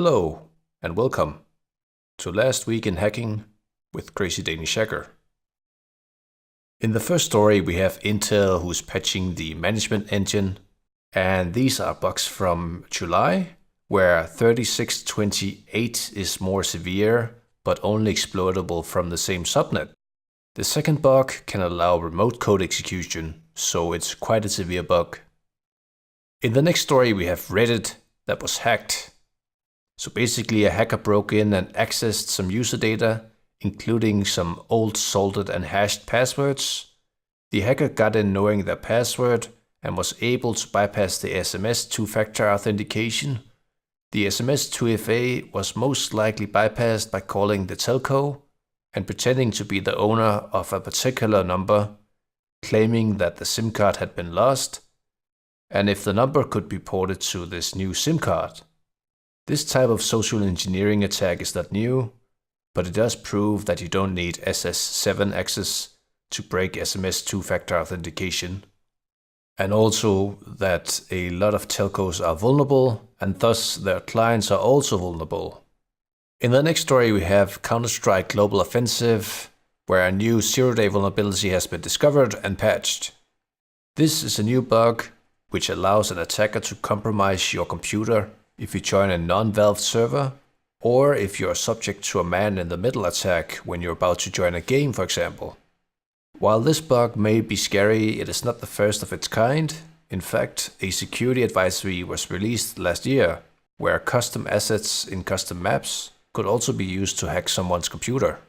Hello and welcome to Last Week in Hacking with Crazy Danish Hacker. In the first story we have Intel who's patching the management engine, and these are bugs from July where 3628 is more severe but only exploitable from the same subnet. The second bug can allow remote code execution, so it's quite a severe bug. In the next story we have Reddit that was hacked. So basically a hacker broke in and accessed some user data, including some old salted and hashed passwords. The hacker got in knowing their password and was able to bypass the SMS two-factor authentication. The SMS 2FA was most likely bypassed by calling the telco and pretending to be the owner of a particular number, claiming that the SIM card had been lost, and if the number could be ported to this new SIM card. This type of social engineering attack is not new, but it does prove that you don't need SS7 access to break SMS two-factor authentication, and also that a lot of telcos are vulnerable, and thus their clients are also vulnerable. In the next story we have CounterStrike Global Offensive, where a new zero-day vulnerability has been discovered and patched. This is a new bug which allows an attacker to compromise your computer if you join a non-valve server, or if you're subject to a man-in-the-middle attack when you're about to join a game, for example. While this bug may be scary, it is not the first of its kind. In fact, a security advisory was released last year, where custom assets in custom maps could also be used to hack someone's computer.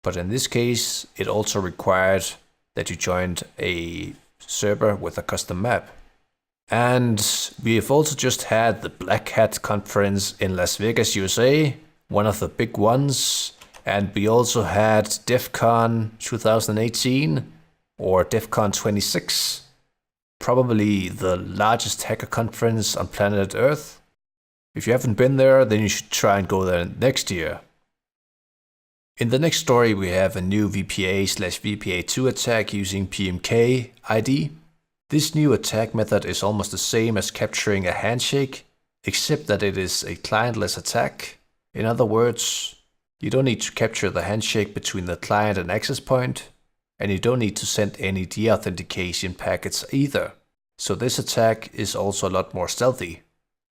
But in this case, it also required that you joined a server with a custom map. And we have also just had the Black Hat conference in Las Vegas, USA, one of the big ones. And we also had DEF CON 2018, or DEF CON 26, probably the largest hacker conference on planet Earth. If you haven't been there, then you should try and go there next year. In the next story we have a new VPA/VPA2 attack using PMKID. This new attack method is almost the same as capturing a handshake, except that it is a clientless attack. In other words, you don't need to capture the handshake between the client and access point, and you don't need to send any deauthentication packets either. So this attack is also a lot more stealthy.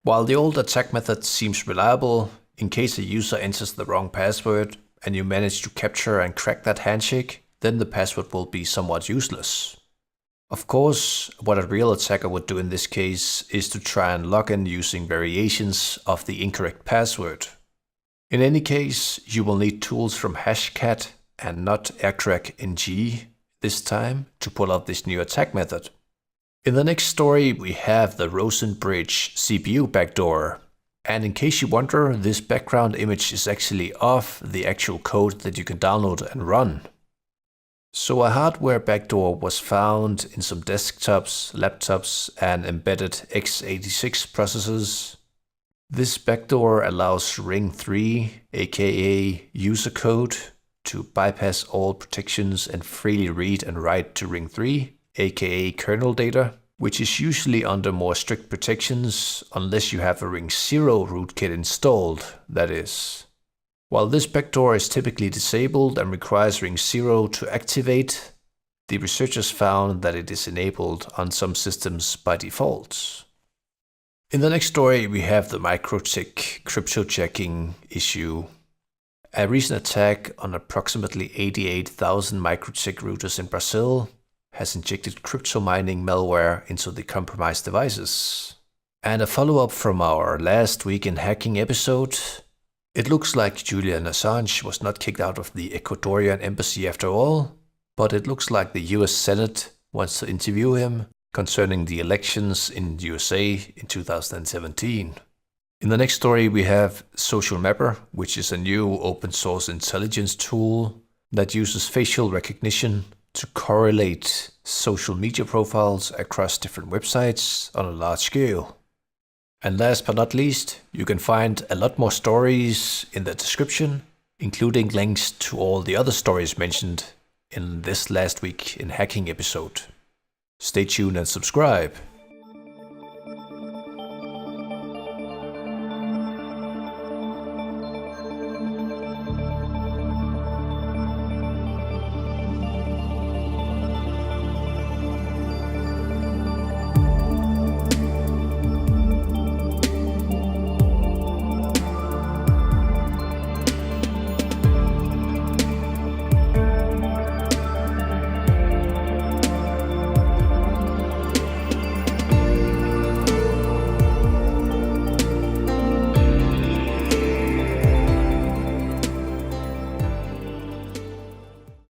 While the old attack method seems reliable, in case a user enters the wrong password and you manage to capture and crack that handshake, then the password will be somewhat useless. Of course, what a real attacker would do in this case is to try and log in using variations of the incorrect password. In any case, you will need tools from Hashcat and not aircrack-ng this time to pull out this new attack method. In the next story we have the Rosen Bridge CPU Backdoor. And in case you wonder, this background image is actually of the actual code that you can download and run. So a hardware backdoor was found in some desktops, laptops and embedded x86 processors. This backdoor allows Ring 3, aka user code, to bypass all protections and freely read and write to Ring 3, aka kernel data, which is usually under more strict protections unless you have a Ring 0 rootkit installed, that is. While this backdoor is typically disabled and requires Ring 0 to activate, the researchers found that it is enabled on some systems by default. In the next story we have the Microtech Cryptojacking issue. A recent attack on approximately 88,000 Microtech routers in Brazil has injected crypto mining malware into the compromised devices. And a follow-up from our Last Week in Hacking episode. It looks like Julian Assange was not kicked out of the Ecuadorian embassy after all, but it looks like the US Senate wants to interview him concerning the elections in USA in 2017. In the next story we have SocialMapper, which is a new open source intelligence tool that uses facial recognition to correlate social media profiles across different websites on a large scale. And last but not least, you can find a lot more stories in the description, including links to all the other stories mentioned in this Last Week in Hacking episode. Stay tuned and subscribe.